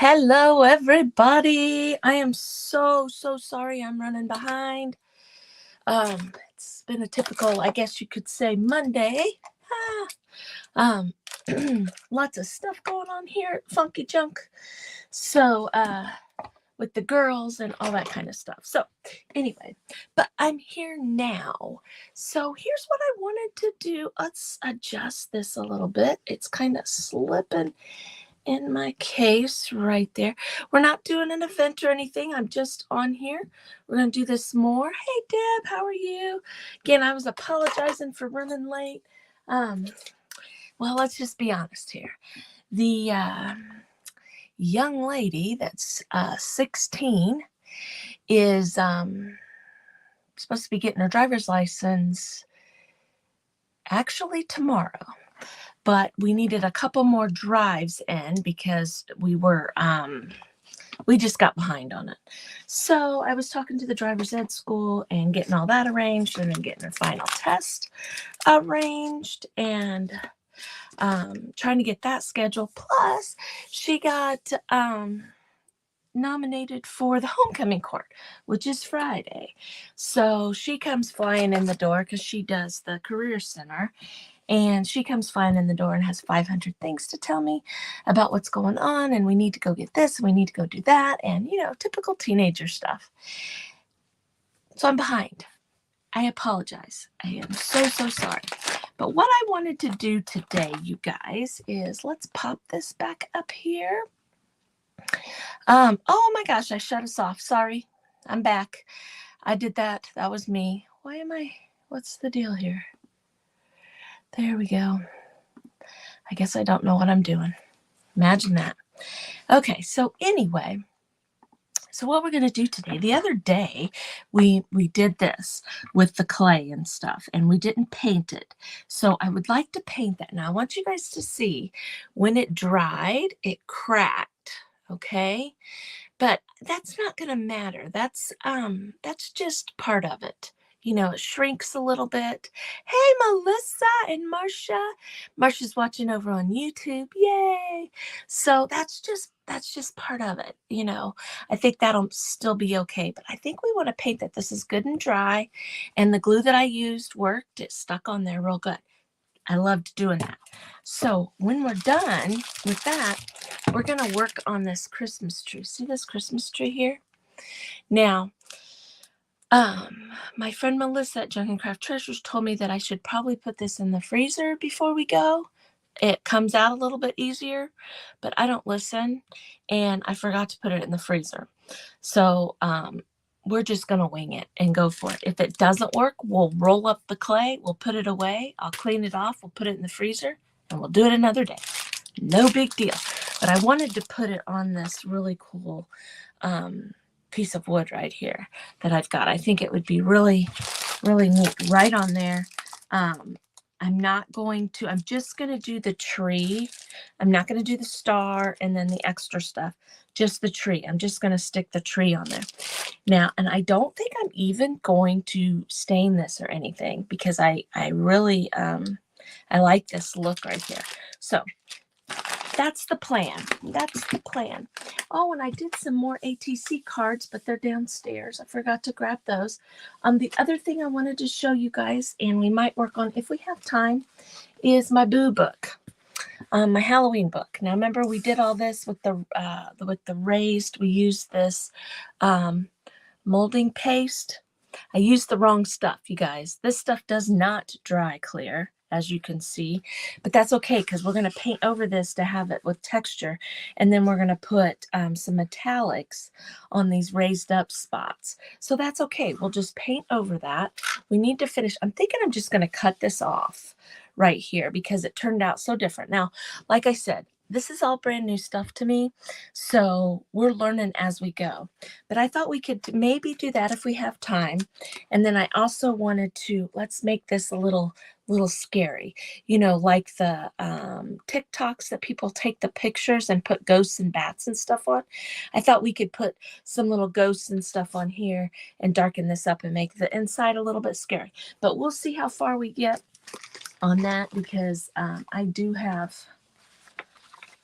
Hello, everybody. I am so sorry I'm running behind. It's been a typical, I guess you could say, Monday. Ah, Lots of stuff going on here at Funky Junk. So, with the girls and all that kind of stuff. So, anyway, but I'm here now. So, here's what I wanted to do. Let's adjust this a little bit. It's kind of slipping in my case right there. We're not doing an event or anything. I'm just on here. We're going to do this more. Hey, Deb, how are you? Again, I was apologizing for running late. Um, well, let's just be honest here. The young lady that's 16 is supposed to be getting her driver's license actually tomorrow. But we needed a couple more drives in because we just got behind on it. So I was talking to the driver's ed school and getting all that arranged and then getting her final test arranged and trying to get that scheduled. Plus, she got nominated for the homecoming court, which is Friday. So she comes flying in the door because she does the career center. And she comes flying in the door and has 500 things to tell me about what's going on. And we need to go get this and we need to go do that. And, typical teenager stuff. So I'm behind. I apologize. I am so sorry. But what I wanted to do today, you guys, is let's pop this back up here. Oh my gosh, I shut us off. Sorry. I'm back. I did that. That was me. What's the deal here? There we go. I guess I don't know what I'm doing. Imagine that. Okay, so anyway, what we're going to do today, the other day, we did this with the clay and stuff, and we didn't paint it. So I would like to paint that. Now, I want you guys to see when it dried, it cracked, okay? But that's not going to matter. That's just part of it. It shrinks a little bit. Hey, Melissa and Marcia. Marcia's watching over on YouTube. Yay. So that's just part of it. I think that'll still be okay. But I think we want to paint that this is good and dry. And the glue that I used worked. It stuck on there real good. I loved doing that. So when we're done with that, we're going to work on this Christmas tree. See this Christmas tree here? Now, my friend Melissa at Junk and Craft Treasures told me that I should probably put this in the freezer before we go. It comes out a little bit easier, but I don't listen, and I forgot to put it in the freezer. So we're just going to wing it and go for it. If it doesn't work, we'll roll up the clay, we'll put it away, I'll clean it off, we'll put it in the freezer, and we'll do it another day. No big deal. But I wanted to put it on this really cool piece of wood right here that I've got. I think it would be really, really neat right on there. I'm just going to do the tree. I'm not going to do the star and then the extra stuff, just the tree. I'm just going to stick the tree on there. Now, and I don't think I'm even going to stain this or anything because I really, I like this look right here. So that's the plan. Oh, and I did some more ATC cards, but they're downstairs. I forgot to grab those. The other thing I wanted to show you guys, and we might work on if we have time, is my Boo book, my Halloween book. Now, remember we did all this with the raised. We used this molding paste. I used the wrong stuff, you guys. This stuff does not dry clear, as you can see, but that's okay because we're going to paint over this to have it with texture, and then we're going to put some metallics on these raised up spots. So that's okay. We'll just paint over that. We need to finish. I'm thinking I'm just going to cut this off right here because it turned out so different. Now, like I said, this is all brand new stuff to me, so we're learning as we go. But I thought we could maybe do that if we have time. And then I also wanted to, let's make this a little scary, like the TikToks that people take the pictures and put ghosts and bats and stuff on. I thought we could put some little ghosts and stuff on here and darken this up and make the inside a little bit scary. But we'll see how far we get on that because I do have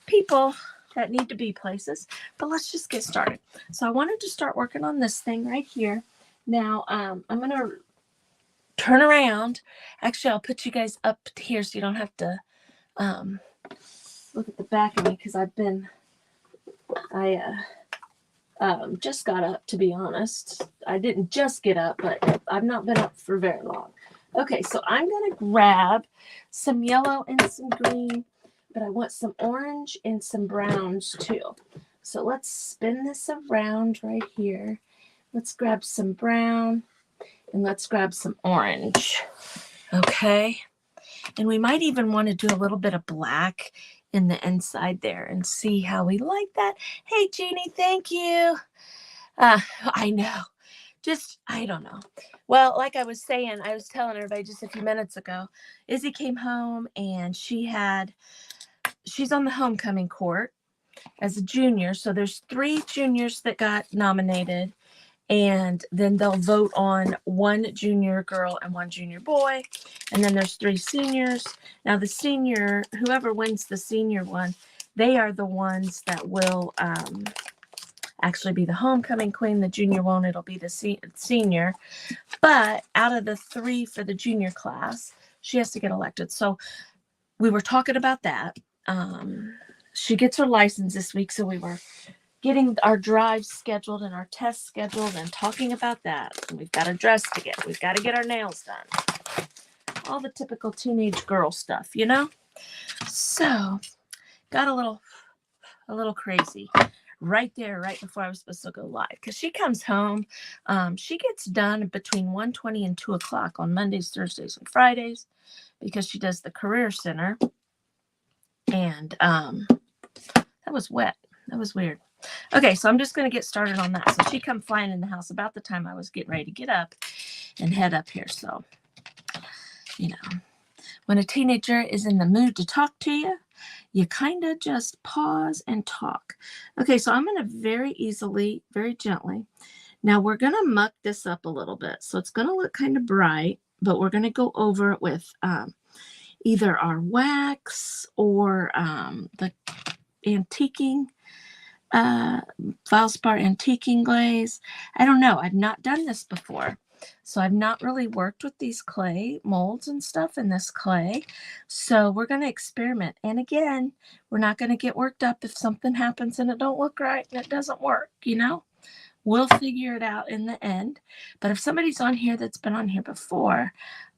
people that need to be places, but let's just get started. So I wanted to start working on this thing right here. Now, I'm going to turn around. Actually, I'll put you guys up here so you don't have to look at the back of me, because I just got up, to be honest. I didn't just get up, but I've not been up for very long. Okay, so I'm going to grab some yellow and some green, but I want some orange and some browns too. So let's spin this around right here. Let's grab some brown and let's grab some orange. Okay, and we might even want to do a little bit of black in the inside there and see how we like that. Hey, Jeannie, thank you. I know. I don't know. Well, like I was saying, I was telling everybody just a few minutes ago, Izzy came home and she's on the homecoming court as a junior. So there's 3 juniors that got nominated, and then they'll vote on 1 junior girl and 1 junior boy. And then there's 3 seniors. Now the senior, whoever wins the senior one, they are the ones that will actually be the homecoming queen. The junior won't, it'll be the senior. But out of the 3 for the junior class, she has to get elected. So we were talking about that. She gets her license this week, so we were getting our drives scheduled and our tests scheduled and talking about that. And we've got a dress to get. We've got to get our nails done. All the typical teenage girl stuff, you know? So got a little crazy right there, right before I was supposed to go live, because she comes home. She gets done between 1:20 and 2 o'clock on Mondays, Thursdays, and Fridays, because she does the Career Center. And that was wet. That was weird. Okay, so I'm just going to get started on that. So she come flying in the house about the time I was getting ready to get up and head up here. So, you know, when a teenager is in the mood to talk to you, you kind of just pause and talk. Okay, so I'm going to very easily, very gently. Now we're going to muck this up a little bit. So it's going to look kind of bright, but we're going to go over it with either our wax or the antiquing, Valspar antiquing glaze. I don't know. I've not done this before. So I've not really worked with these clay molds and stuff in this clay. So we're going to experiment. And again, we're not going to get worked up if something happens and it don't look right and it doesn't work, you know. We'll figure it out in the end. But if somebody's on here that's been on here before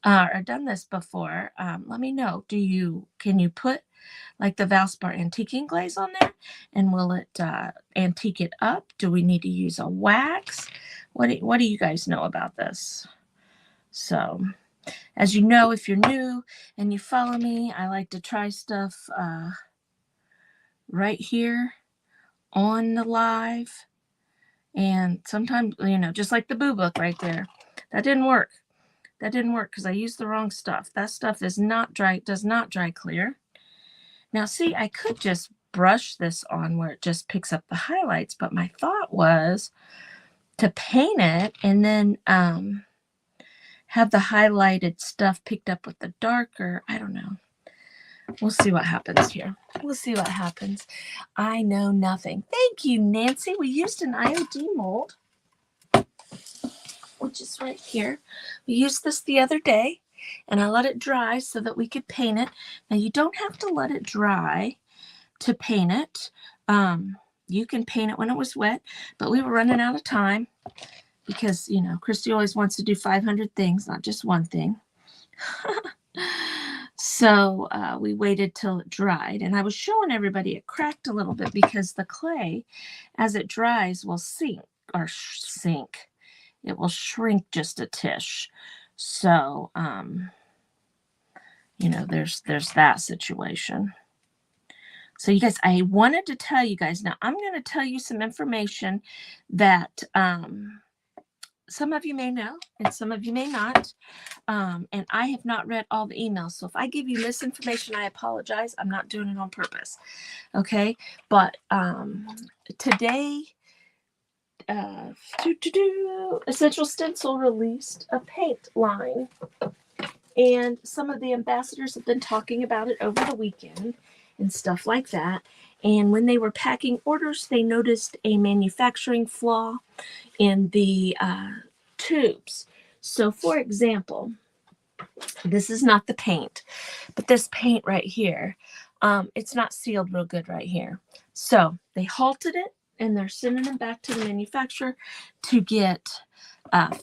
or done this before, let me know. Can you put like the Valspar antiquing glaze on there? And will it antique it up? Do we need to use a wax? What do you guys know about this? So, as you know, if you're new and you follow me, I like to try stuff right here on the live. And sometimes, you know, just like the Boo Book right there, that didn't work. That didn't work because I used the wrong stuff. That stuff is not dry, does not dry clear. Now, see, I could just brush this on where it just picks up the highlights, but my thought was to paint it and then have the highlighted stuff picked up with the darker. I don't know. We'll see what happens here. We'll see what happens. I know nothing. Thank you, Nancy. We used an IOD mold, which is right here. We used this the other day, and I let it dry so that we could paint it. Now, you don't have to let it dry to paint it. You can paint it when it was wet, but we were running out of time because, you know, Christy always wants to do 500 things, not just one thing. So we waited till it dried, and I was showing everybody it cracked a little bit because the clay, as it dries, will sink. It will shrink just a tish. So, you know, there's that situation. So you guys, I wanted to tell you guys, now I'm going to tell you some information that some of you may know and some of you may not. And I have not read all the emails. So if I give you misinformation, I apologize. I'm not doing it on purpose. Okay. But today, Essential Stencil released a paint line. And some of the ambassadors have been talking about it over the weekend and stuff like that. And when they were packing orders, they noticed a manufacturing flaw in the tubes. So, for example, this is not the paint, but this paint right here, it's not sealed real good right here. So they halted it and they're sending them back to the manufacturer to get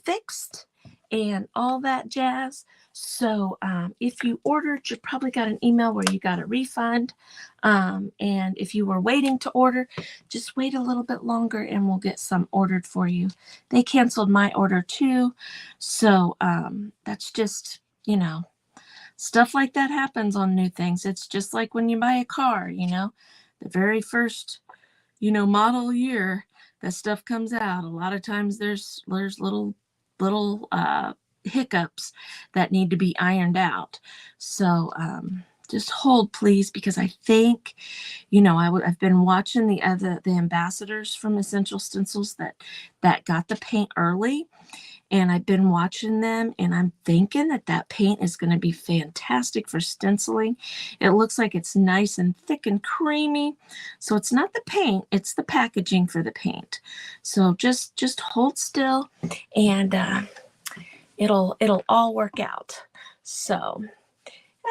fixed and all that jazz. So if you ordered, you probably got an email where you got a refund. And if you were waiting to order, just wait a little bit longer and we'll get some ordered for you. They canceled my order too. So that's just, you know, stuff like that happens on new things. It's just like when you buy a car, you know, the very first, you know, model year that stuff comes out. A lot of times there's little hiccups that need to be ironed out. So just hold, please, because I think, you know, I've been watching the ambassadors from Essential Stencils that got the paint early. And I've been watching them, and I'm thinking that paint is going to be fantastic for stenciling. It looks like it's nice and thick and creamy. So it's not the paint, it's the packaging for the paint. So just hold still, and it'll all work out. So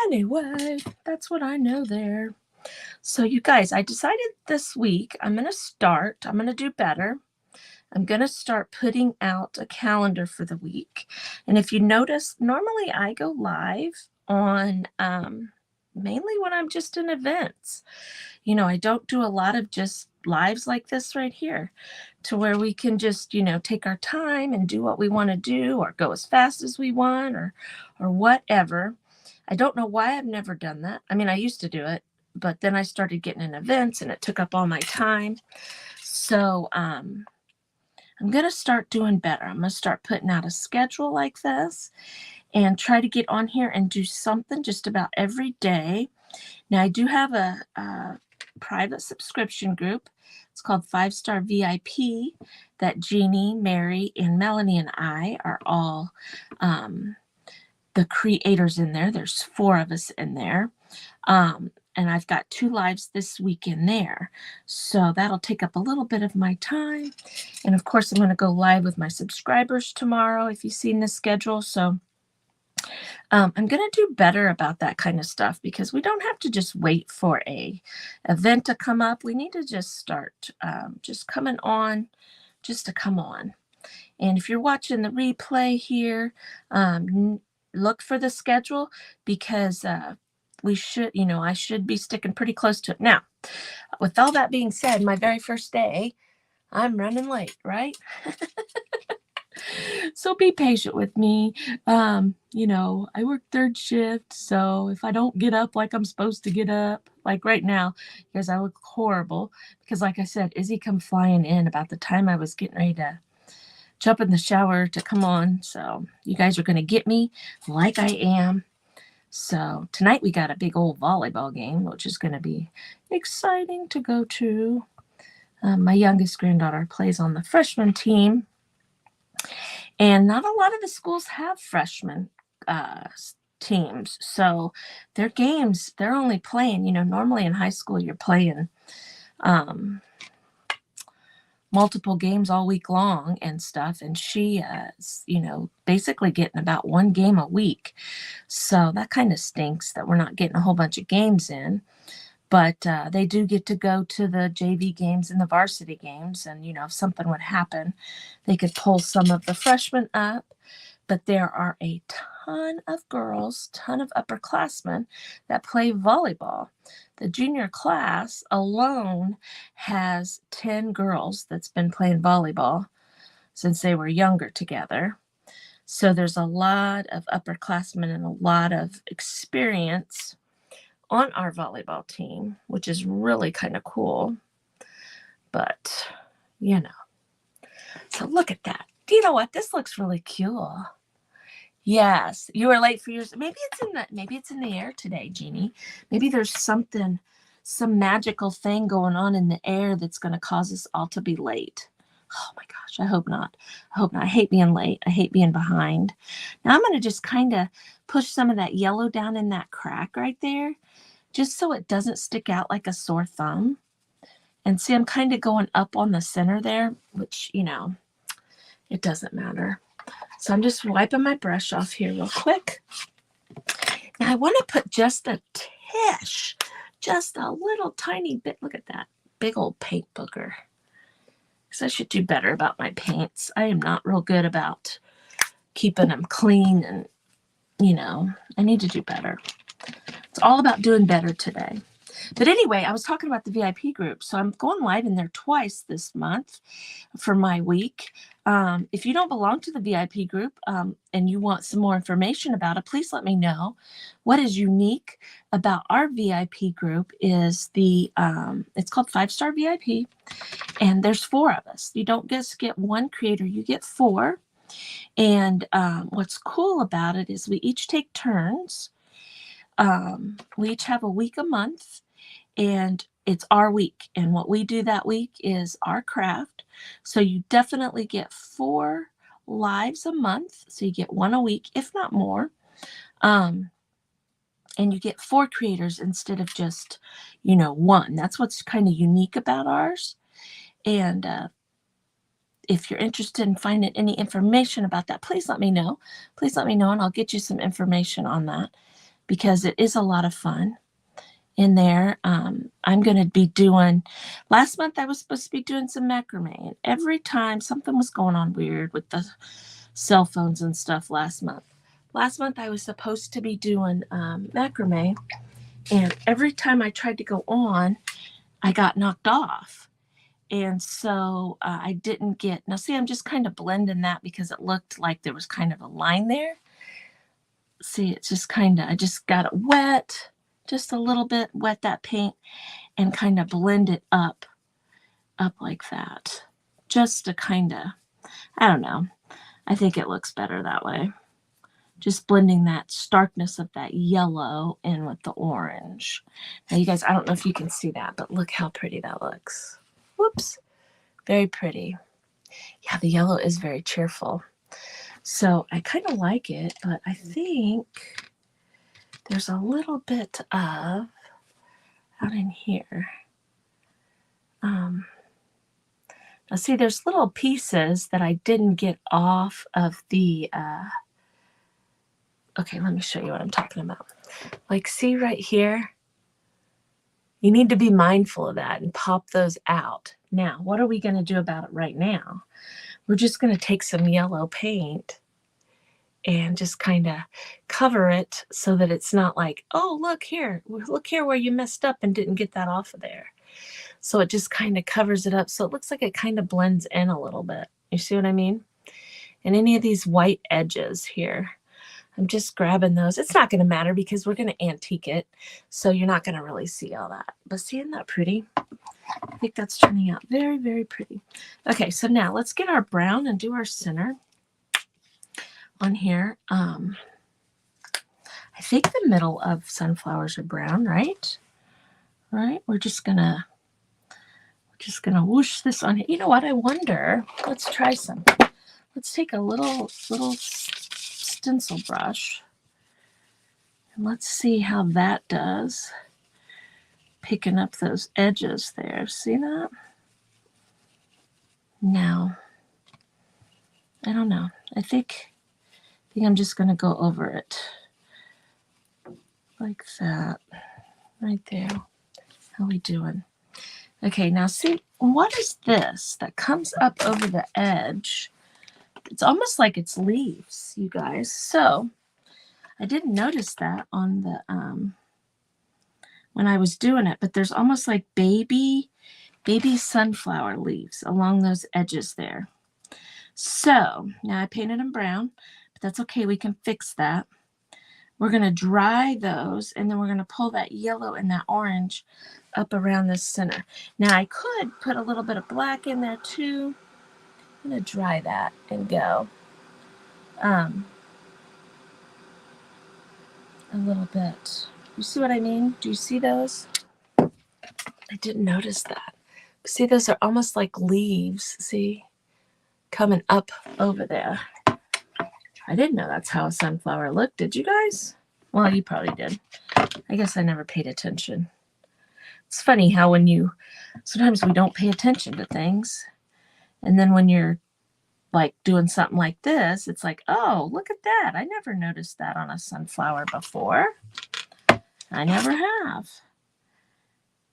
anyway, that's what I know there. So you guys, I decided this week I'm going to do better. I'm going to start putting out a calendar for the week. And if you notice, normally I go live on mainly when I'm just in events. You know, I don't do a lot of just lives like this right here to where we can just, you know, take our time and do what we want to do or go as fast as we want or whatever. I don't know why I've never done that. I mean, I used to do it, but then I started getting in events and it took up all my time. So, I'm going to start doing better. I'm going to start putting out a schedule like this and try to get on here and do something just about every day. Now, I do have a private subscription group. It's called 5-Star VIP that Jeannie, Mary, and Melanie and I are all the creators in there. There's 4 of us in there. And I've got 2 lives this week in there. So that'll take up a little bit of my time. And of course, I'm going to go live with my subscribers tomorrow, if you've seen the schedule. So I'm going to do better about that kind of stuff because we don't have to just wait for a event to come up. We need to just start just coming on, just to come on. And if you're watching the replay here, look for the schedule because we should, you know, I should be sticking pretty close to it. Now, with all that being said, my very first day, I'm running late, right? So be patient with me. You know, I work 3rd shift, so if I don't get up like I'm supposed to get up, like right now, because I look horrible, because like I said, Izzy come flying in about the time I was getting ready to jump in the shower to come on. So you guys are going to get me like I am. So tonight we got a big old volleyball game, which is going to be exciting to go to. My youngest granddaughter plays on the freshman team. And not a lot of the schools have freshman teams. So their games, they're only playing, you know, normally in high school you're playing multiple games all week long and stuff. And she is, you know, basically getting about 1 game a week. So that kind of stinks that we're not getting a whole bunch of games in. But they do get to go to the JV games and the varsity games. And, you know, if something would happen, they could pull some of the freshmen up. But there are a ton of girls, ton of upperclassmen that play volleyball. The junior class alone has 10 girls that's been playing volleyball since they were younger together. So there's a lot of upperclassmen and a lot of experience on our volleyball team, which is really kind of cool. But, you know, so look at that. Do you know what? This looks really cool. Yes, you were late for yours. Maybe it's in the air today, Jeannie. Maybe there's some magical thing going on in the air that's going to cause us all to be late. Oh my gosh, I hope not. I hate being late. I hate being behind. Now I'm going to just kind of push some of that yellow down in that crack right there, just so it doesn't stick out like a sore thumb. And see, I'm kind of going up on the center there, which, you know, it doesn't matter. So I'm just wiping my brush off here real quick. Now I want to put just a tish, just a little tiny bit. Look at that big old paint booger. Because I should do better about my paints. I am not real good about keeping them clean, and, you know, I need to do better. It's all about doing better today. But anyway, I was talking about the VIP group. So I'm going live in there twice this month for my week. If you don't belong to the VIP group and you want some more information about it, please let me know. What is unique about our VIP group is it's called 5-Star VIP, and there's 4 of us. You don't just get one creator, you get 4. And what's cool about it is we each take turns. We each have a week a month, and it's our week. And what we do that week is our craft. So you definitely get 4 lives a month. So you get 1 a week, if not more. And you get 4 creators instead of just, you know, 1. That's what's kind of unique about ours. And if you're interested in finding any information about that, please let me know. Please let me know, and I'll get you some information on that, because it is a lot of fun in there. I'm going to be doing, last month I was supposed to be doing some macrame, and every time something was going on weird with the cell phones and stuff last month. Last month I was supposed to be doing macrame, and every time I tried to go on, I got knocked off. And so I didn't get, now see, I'm just kind of blending that because it looked like there was kind of a line there. See, it's just kind of, I just got it wet, just a little bit, wet that paint, and kind of blend it up like that. Just to kind of, I don't know. I think it looks better that way. Just blending that starkness of that yellow in with the orange. Now you guys, I don't know if you can see that, but look how pretty that looks. Whoops. Very pretty. Yeah, the yellow is very cheerful. So I kind of like it, but I think there's a little bit of out in here. Now see, there's little pieces that I didn't get off of the, okay, let me show you what I'm talking about. Like, see right here? You need to be mindful of that and pop those out. Now, what are we going to do about it right now? We're just going to take some yellow paint and just kind of cover it so that it's not like, oh, look here where you messed up and didn't get that off of there. So it just kind of covers it up. So it looks like it kind of blends in a little bit. You see what I mean? And any of these white edges here, I'm just grabbing those. It's not going to matter because we're going to antique it. So you're not going to really see all that. But see, isn't that pretty? I think that's turning out very, very pretty. Okay, so now let's get our brown and do our center on here. I think the middle of sunflowers are brown, right? Right? We're just gonna whoosh this on here. You know what? I wonder. Let's try some. Let's take a little stencil brush and let's see how that does. Picking up those edges there. See that? Now, I don't know. I think I'm just going to go over it like that. Right there. How we doing? Okay, now see, what is this that comes up over the edge? It's almost like it's leaves, you guys. So I didn't notice that on the when I was doing it, but there's almost like baby sunflower leaves along those edges there. So now I painted them brown, but that's okay. We can fix that. We're going to dry those, and then we're going to pull that yellow and that orange up around the center. Now I could put a little bit of black in there too. I'm going to dry that and go. A little bit. You see what I mean? Do you see those? I didn't notice that. See, those are almost like leaves, see? Coming up over there. I didn't know that's how a sunflower looked. Did you guys? Well, you probably did. I guess I never paid attention. It's funny how sometimes we don't pay attention to things. And then when you're like doing something like this, it's like, oh, look at that. I never noticed that on a sunflower before. I never have.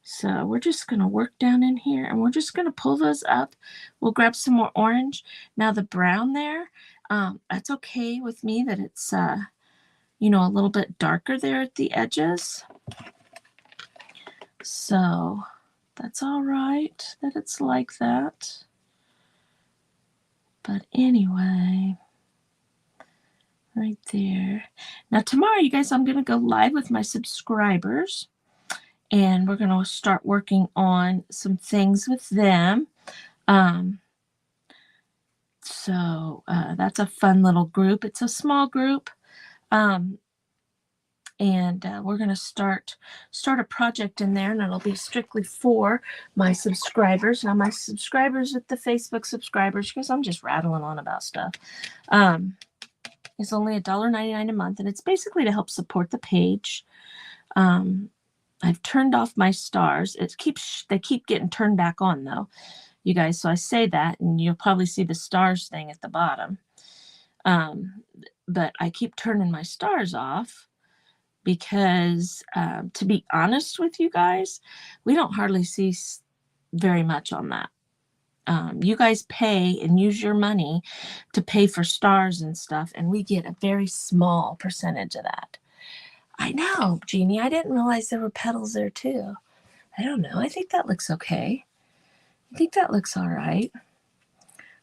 So we're just going to work down in here and we're just going to pull those up. We'll grab some more orange. Now the brown there, that's okay with me that it's, you know, a little bit darker there at the edges. So that's all right that it's like that. But anyway, right there. Now tomorrow, you guys, I'm going to go live with my subscribers. And we're going to start working on some things with them. So that's a fun little group. It's a small group. And we're going to start a project in there, and it'll be strictly for my subscribers. Now, my subscribers with the Facebook subscribers, because I'm just rattling on about stuff, it's only $1.99 a month, and it's basically to help support the page. I've turned off my stars. They keep getting turned back on though, you guys. So I say that, and you'll probably see the stars thing at the bottom. But I keep turning my stars off because, to be honest with you guys, we don't hardly see very much on that. You guys pay and use your money to pay for stars and stuff, and we get a very small percentage of that. I know, Jeannie. I didn't realize there were petals there too. I don't know. I think that looks okay. I think that looks all right.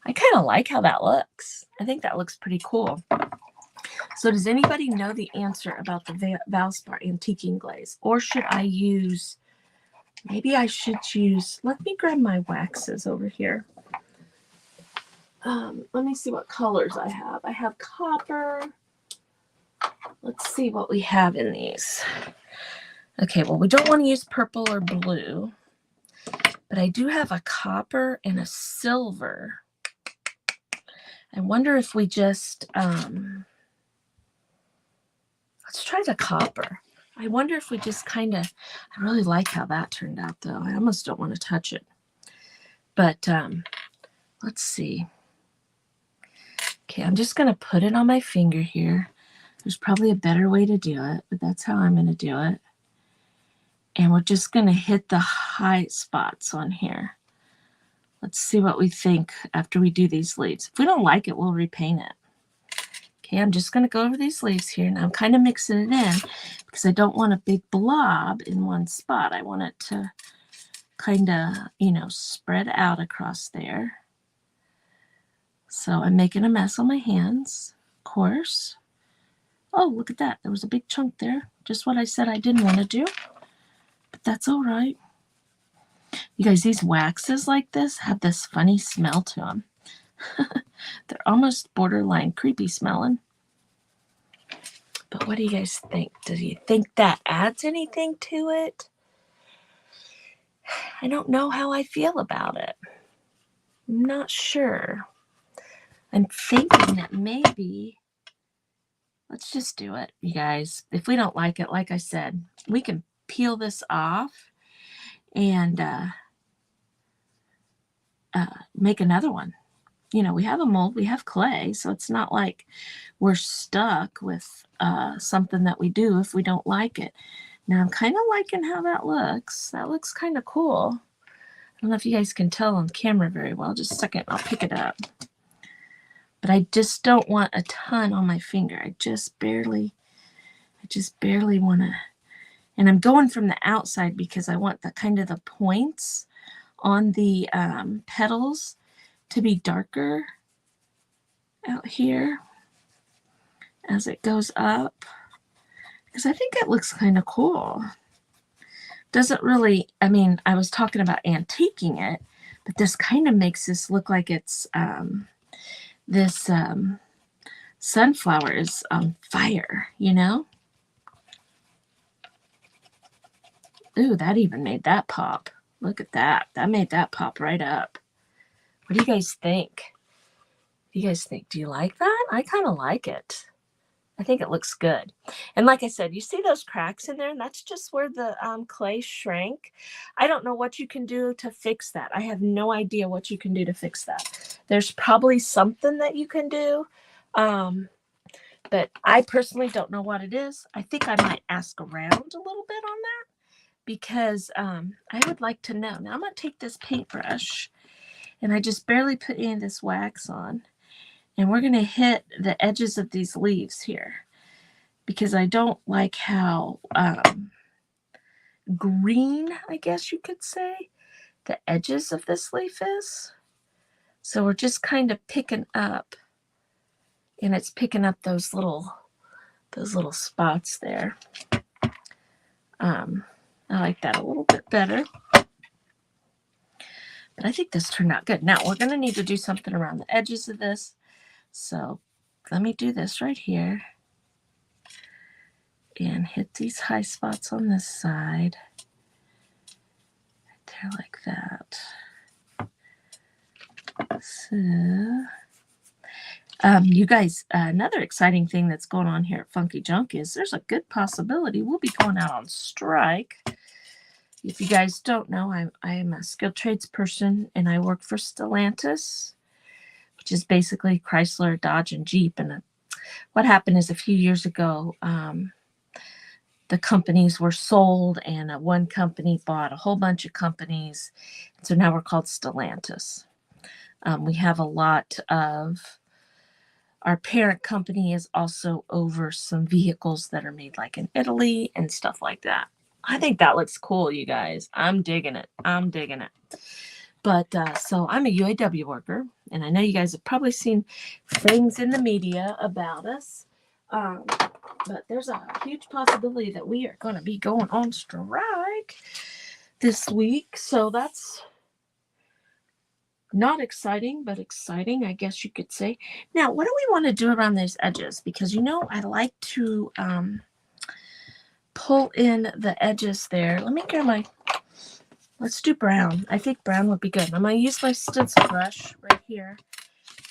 I kind of like how that looks. I think that looks pretty cool. So does anybody know the answer about the Valspar Antiquing Glaze? Or should I use, maybe I should use, let me grab my waxes over here. Let me see what colors I have. I have copper. Let's see what we have in these. Okay, well, we don't want to use purple or blue, but I do have a copper and a silver. I wonder if we just, let's try the copper. I wonder if we just kind of, I really like how that turned out though. I almost don't want to touch it. But let's see. Okay, I'm just going to put it on my finger here. There's probably a better way to do it, but that's how I'm going to do it. And we're just going to hit the high spots on here. Let's see what we think after we do these leaves. If we don't like it, we'll repaint it. Okay, I'm just going to go over these leaves here. Now I'm kind of mixing it in because I don't want a big blob in one spot. I want it to kind of, you know, spread out across there. So I'm making a mess on my hands, of course. Oh, look at that. There was a big chunk there. Just what I said I didn't want to do. But that's all right. You guys, these waxes like this have this funny smell to them. They're almost borderline creepy smelling. But what do you guys think? Do you think that adds anything to it? I don't know how I feel about it. I'm not sure. I'm thinking that maybe, let's just do it, you guys. If we don't like it, like I said, we can peel this off and make another one. You know, we have a mold, we have clay, so it's not like we're stuck with something that we do if we don't like it. Now, I'm kind of liking how that looks. That looks kind of cool. I don't know if you guys can tell on camera very well. Just a second, I'll pick it up. But I just don't want a ton on my finger. I just barely want to. And I'm going from the outside because I want the kind of the points on the petals to be darker out here as it goes up. Because I think it looks kind of cool. Doesn't really, I mean, I was talking about antiquing it, but this kind of makes this look like it's, this sunflower is on fire, you know? Ooh, that even made that pop. Look at that. That made that pop right up. What do you guys think? What do you guys think? Do you like that? I kind of like it. I think it looks good. And like I said, you see those cracks in there, and that's just where the clay shrank. I don't know what you can do to fix that. I have no idea what you can do to fix that. There's probably something that you can do, but I personally don't know what it is. I think I might ask around a little bit on that because I would like to know. Now I'm going to take this paintbrush, and I just barely put any of this wax on. And we're going to hit the edges of these leaves here because I don't like how green, I guess you could say, the edges of this leaf is. So we're just kind of picking up, and it's picking up those little spots there. I like that a little bit better. But I think this turned out good. Now we're going to need to do something around the edges of this. So let me do this right here and hit these high spots on this side. Right there like that. So, you guys, another exciting thing that's going on here at Funky Junk is there's a good possibility we'll be going out on strike. If you guys don't know, I am a skilled trades person, and I work for Stellantis, which is basically Chrysler, Dodge, and Jeep. And what happened is a few years ago, the companies were sold, and one company bought a whole bunch of companies. So now we're called Stellantis. We have a lot of, our parent company is also over some vehicles that are made like in Italy and stuff like that. I think that looks cool, you guys. I'm digging it. But so I'm a UAW worker, and I know you guys have probably seen things in the media about us. But there's a huge possibility that we are going to be going on strike this week. So that's not exciting, but exciting, I guess you could say. Now, what do we want to do around these edges? Because, I like to pull in the edges there. Let me get let's do brown. I think brown would be good. I'm going to use my stencil brush right here,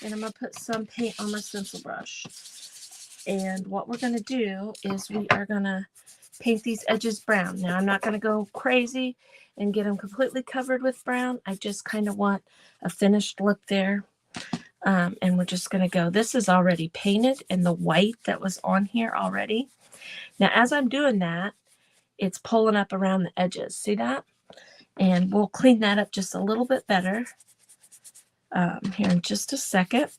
and I'm going to put some paint on my stencil brush. And what we're going to do is we are going to paint these edges brown. Now, I'm not going to go crazy and get them completely covered with brown. I just kind of want a finished look there. And we're just going to go. This is already painted in the white that was on here already. Now, as I'm doing that, it's pulling up around the edges. See that? And we'll clean that up just a little bit better here in just a second.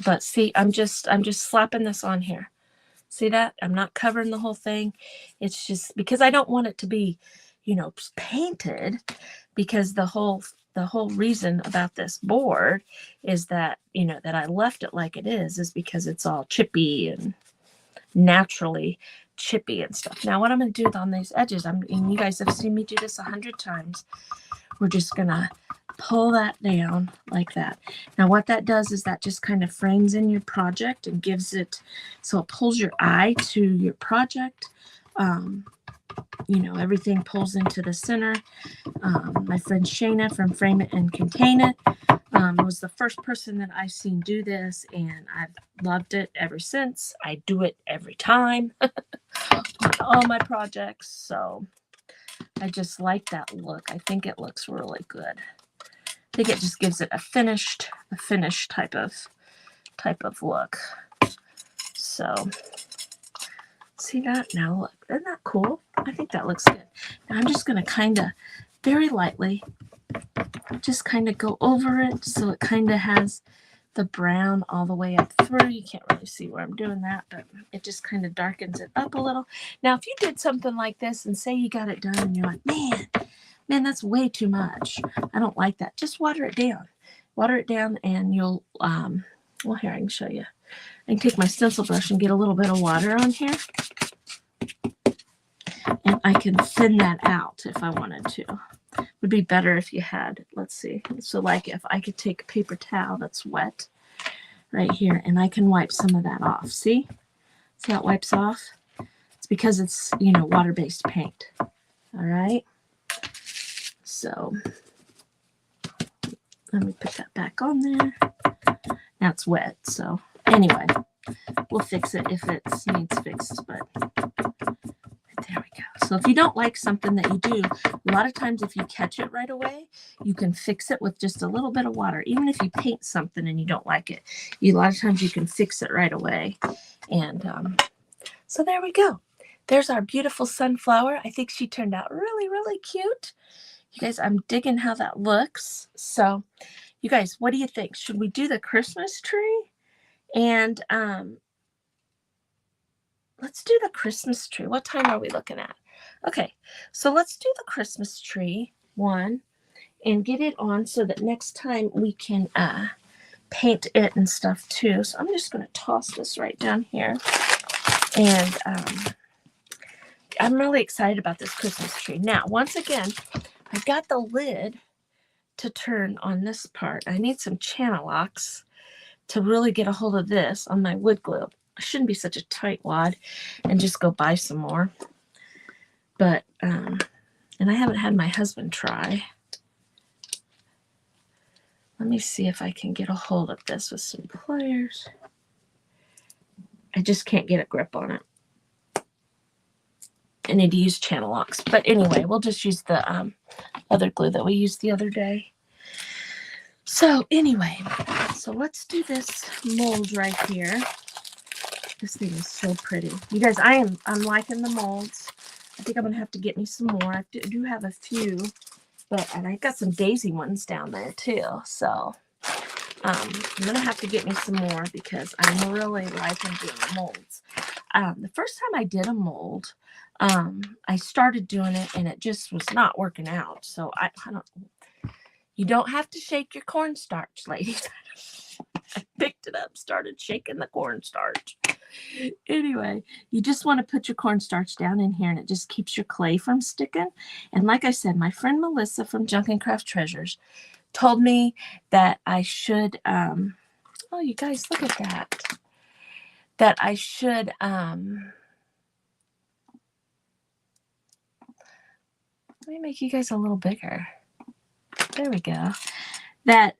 But see, I'm just slapping this on here. See that? I'm not covering the whole thing. It's just because I don't want it to be, painted, because the whole reason about this board is that, that I left it like it is because it's all chippy and naturally chippy and stuff. Now, what I'm going to do on these edges, and you guys have seen me do this 100 times. We're just going to pull that down like that. Now, what that does is that just kind of frames in your project and gives it, so it pulls your eye to your project. Everything pulls into the center. My friend Shayna from Frame It and Contain It was the first person that I've seen do this, and I've loved it ever since. I do it every time on all my projects, so I just like that look. I think it looks really good. I think it just gives it a finished type of look. So see that? Now look, isn't that cool? I think that looks good. Now I'm just going to kind of very lightly just kind of go over it so it kind of has the brown all the way up through. You can't really see where I'm doing that, but it just kind of darkens it up a little. Now, if you did something like this and say you got it done and you're like, man, that's way too much. I don't like that. Just water it down. Water it down and you'll, well, here, I can show you. I can take my stencil brush and get a little bit of water on here. And I can thin that out if I wanted to. Would be better if you had, let's see. So like if I could take a paper towel that's wet right here and I can wipe some of that off. See how it wipes off? It's because it's, water-based paint. All right. So let me put that back on there. Now it's wet. So anyway, we'll fix it if it needs fixed, but there we go. So if you don't like something that you do, a lot of times if you catch it right away, you can fix it with just a little bit of water. Even if you paint something and you don't like it, a lot of times you can fix it right away. And so there we go. There's our beautiful sunflower. I think she turned out really, really cute. You guys, I'm digging how that looks. So you guys, what do you think? Should we do the Christmas tree? And let's do the Christmas tree. What time are we looking at? Okay, so let's do the Christmas tree one and get it on so that next time we can paint it and stuff too. So I'm just going to toss this right down here. And I'm really excited about this Christmas tree. Now, once again, I've got the lid to turn on this part. I need some channel locks to really get a hold of this on my wood glue. I shouldn't be such a tight wad and just go buy some more. But, and I haven't had my husband try. Let me see if I can get a hold of this with some pliers. I just can't get a grip on it. I need to use channel locks. But anyway, we'll just use the other glue that we used the other day. So anyway, so let's do this mold right here. This thing is so pretty. You guys, I'm liking the molds. I think I'm going to have to get me some more. I do have a few, and I got some daisy ones down there too. So I'm going to have to get me some more because I'm really liking doing molds. The first time I did a mold, I started doing it and it just was not working out. So I don't. You don't have to shake your cornstarch, ladies. I picked it up, started shaking the cornstarch. Anyway, you just want to put your cornstarch down in here and it just keeps your clay from sticking. And like I said, my friend Melissa from Junk and Craft Treasures told me that I should, oh, you guys, look at that. That I should, let me make you guys a little bigger. There we go. That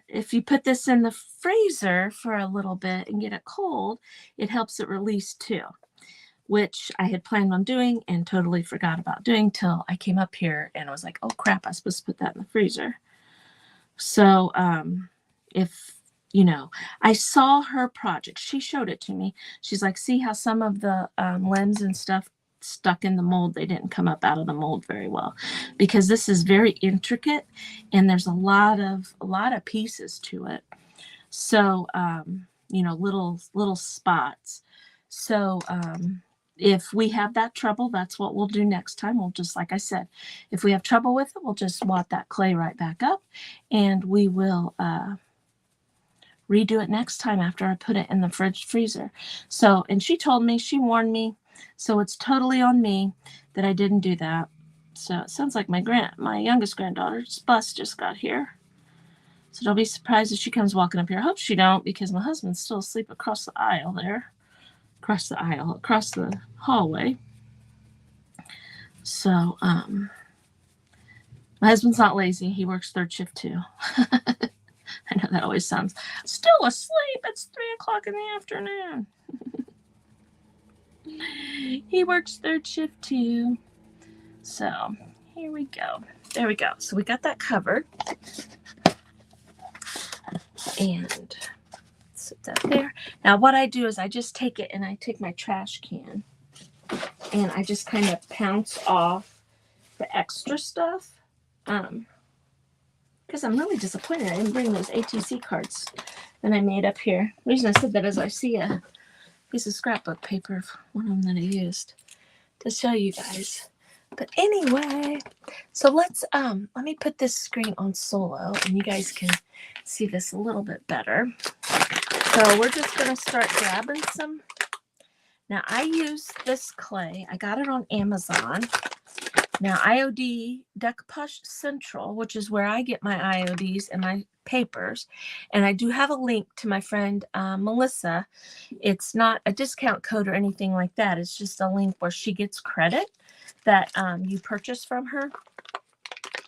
if you put this in the freezer for a little bit and get it cold, it helps it release too, which I had planned on doing and totally forgot about doing till I came up here and I was like, oh crap, I was supposed to put that in the freezer. So if, you know, I saw her project. She showed it to me. She's like, see how some of the limbs and stuff stuck in the mold, they didn't come up out of the mold very well because this is very intricate and there's a lot of pieces to it. So you know, little spots. So if we have that trouble, that's what we'll do next time. We'll just, like I said, if we have trouble with it, we'll just wad that clay right back up and we will redo it next time after I put it in the freezer. So, and she told me, she warned me, so it's totally on me that I didn't do that. So it sounds like my youngest granddaughter's bus just got here. So don't be surprised if she comes walking up here. I hope she don't, because my husband's still asleep across the aisle there. Across the hallway. So my husband's not lazy. He works third shift too. I know that always sounds still asleep. It's 3 o'clock in the afternoon. He works third shift too. So here we go. There we go. So we got that covered. And sit that there. Now what I do is I just take it and I take my trash can and I just kind of pounce off the extra stuff. Because I'm really disappointed I didn't bring those ATC cards that I made up here. The reason I said that is I see a piece of scrapbook paper, one of them that I used to show you guys. But anyway, so let me put this screen on solo and you guys can see this a little bit better. So we're just going to start grabbing some. Now I use this clay. I got it on Amazon. Now IOD Decoupage Central, which is where I get my IODs and my papers. And I do have a link to my friend Melissa. It's not a discount code or anything like that. It's just a link where she gets credit that you purchase from her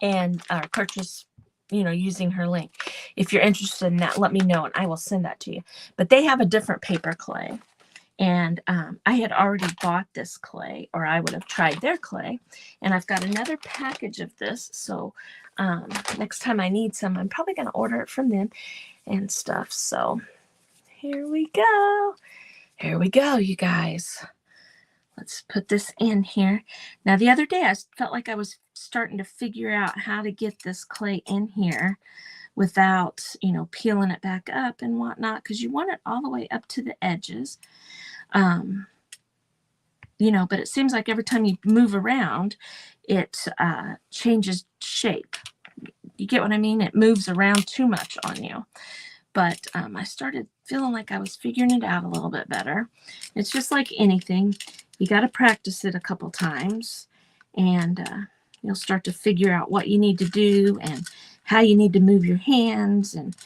and purchase using her link. If you're interested in that, let me know and I will send that to you. But they have a different paper clay. And I had already bought this clay, or I would have tried their clay. And I've got another package of this. So next time I need some, I'm probably going to order it from them and stuff. So here we go. Here we go, you guys. Let's put this in here. Now, the other day, I felt like I was starting to figure out how to get this clay in here without, peeling it back up and whatnot, because you want it all the way up to the edges. But it seems like every time you move around, it changes shape. You get what I mean? It moves around too much on you. But I started feeling like I was figuring it out a little bit better. It's just like anything. You got to practice it a couple times, and you'll start to figure out what you need to do and how you need to move your hands and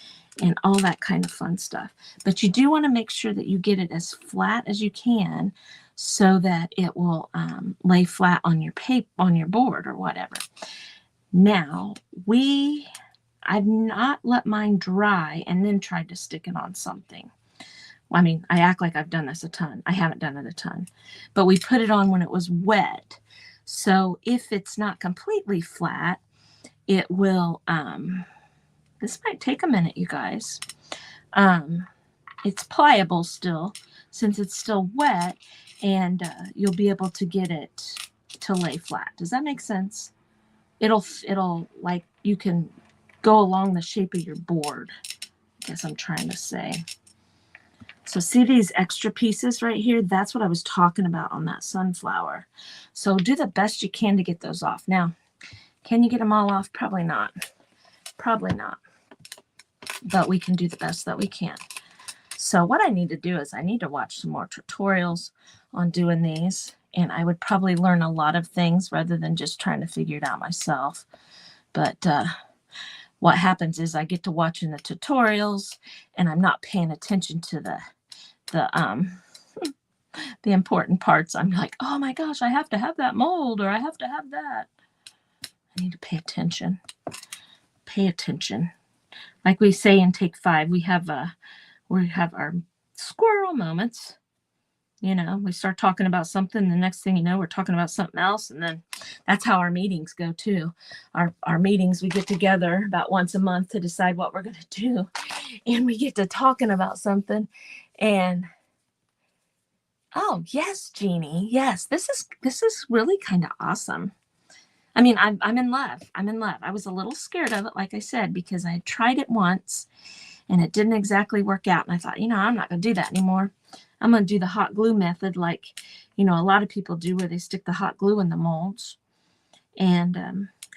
all that kind of fun stuff. But you do want to make sure that you get it as flat as you can so that it will lay flat on your paper, on your board or whatever. Now, I've not let mine dry and then tried to stick it on something. I mean, I act like I've done this a ton. I haven't done it a ton. But we put it on when it was wet. So if it's not completely flat, it will, this might take a minute, you guys. It's pliable still since it's still wet, and you'll be able to get it to lay flat. Does that make sense? It'll like you can go along the shape of your board, I guess I'm trying to say. So see these extra pieces right here? That's what I was talking about on that sunflower. So do the best you can to get those off. Now, can you get them all off? Probably not. Probably not. But we can do the best that we can. So what I need to do is I need to watch some more tutorials on doing these. And I would probably learn a lot of things rather than just trying to figure it out myself. But what happens is I get to watching the tutorials and I'm not paying attention to the important parts. I'm like, oh my gosh, I have to have that mold, or I have to have that. I need to pay attention. Pay attention. Like we say in Take 5, we have our squirrel moments. We start talking about something, the next thing you know, we're talking about something else, and then that's how our meetings go too. Our meetings, we get together about once a month to decide what we're going to do, and we get to talking about something, and oh yes, Jeannie, yes, this is really kind of awesome. I mean, I'm in love. I'm in love. I was a little scared of it, like I said, because I had tried it once, and it didn't exactly work out, and I thought, I'm not going to do that anymore. I'm going to do the hot glue method like, a lot of people do, where they stick the hot glue in the molds. And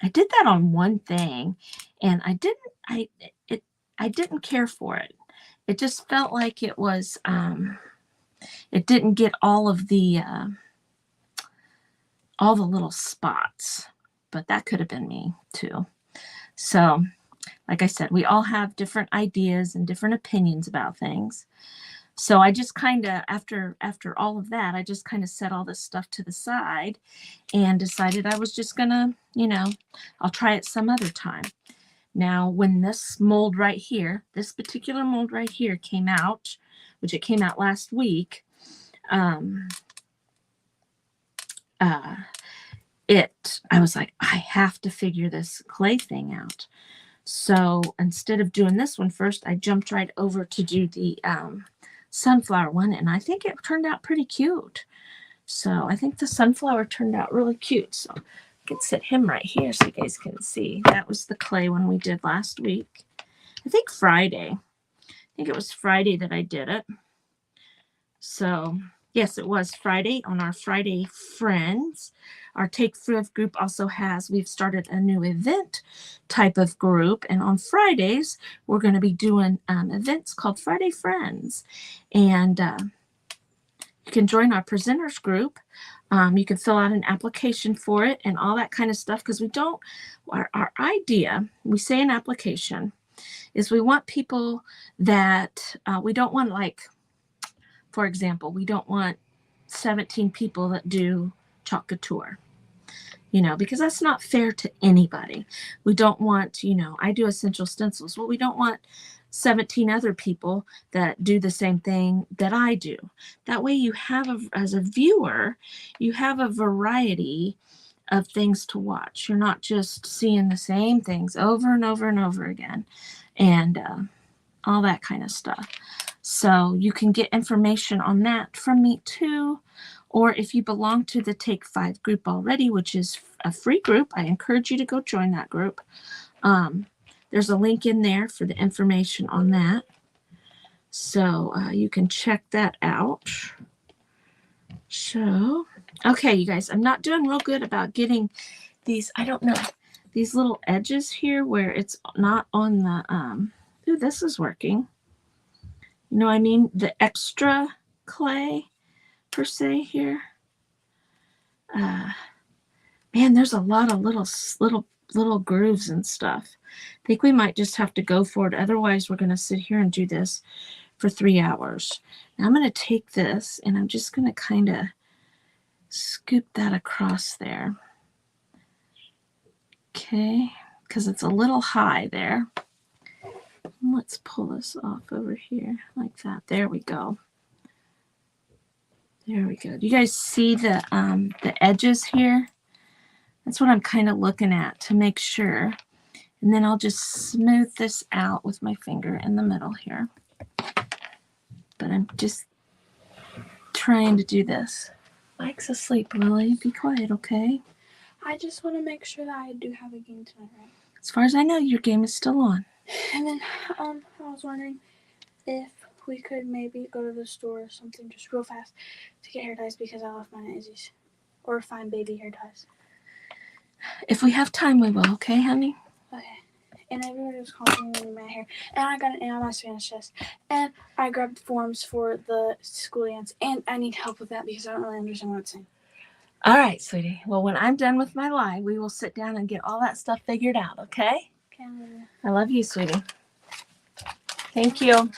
I did that on one thing, and I didn't care for it. It just felt like it was, it didn't get all the little spots, but that could have been me too. So, like I said, we all have different ideas and different opinions about things. So I just kind of, after all of that, I just kind of set all this stuff to the side and decided I was just going to, I'll try it some other time. Now, when this mold right here, this particular mold right here came out, which it came out last week, I was like, I have to figure this clay thing out. So instead of doing this one first, I jumped right over to do the sunflower one, and I think it turned out pretty cute. So I think the sunflower turned out really cute. So I can set him right here so you guys can see. That was the clay one we did last week. I think Friday. I think it was Friday that I did it. So yes, it was Friday on our Friday Friends. Our Take 5 group also we've started a new event type of group. And on Fridays, we're going to be doing events called Friday Friends. And you can join our presenters group. You can fill out an application for it and all that kind of stuff. Because our idea, we say an application, is we want people that we don't want, like, for example, we don't want 17 people that do Chalk Couture. because that's not fair to anybody. We don't want, I do essential stencils. Well, we don't want 17 other people that do the same thing that I do. That way you have, as a viewer, you have a variety of things to watch. You're not just seeing the same things over and over and over again, and all that kind of stuff. So you can get information on that from me too. Or if you belong to the Take 5 group already, which is a free group, I encourage you to go join that group. There's a link in there for the information on that. So you can check that out. So, okay, you guys, I'm not doing real good about getting these, I don't know, these little edges here where it's not on the, ooh, this is working. You know what I mean? The extra clay per se here. Man, there's a lot of little grooves and stuff. I think we might just have to go for it. Otherwise, we're going to sit here and do this for 3 hours. Now I'm going to take this and I'm just going to kind of scoop that across there. Okay, because it's a little high there. Let's pull this off over here like that. There we go. There we go. Do you guys see the edges here? That's what I'm kind of looking at to make sure. And then I'll just smooth this out with my finger in the middle here. But I'm just trying to do this. Mike's asleep, Lily. Be quiet, okay? I just want to make sure that I do have a game tonight, right? As far as I know, your game is still on. And then I was wondering if we could maybe go to the store or something just real fast to get hair ties because I left mine at Izzy's. Or find baby hair ties. If we have time, we will, okay, honey? Okay. And everybody was complimenting my hair. And I got an A on my Spanish test. And I grabbed forms for the school dance. And I need help with that because I don't really understand what it's saying. All right, sweetie. Well, when I'm done with my lie, we will sit down and get all that stuff figured out, okay? Okay, I love you, sweetie. Thank you.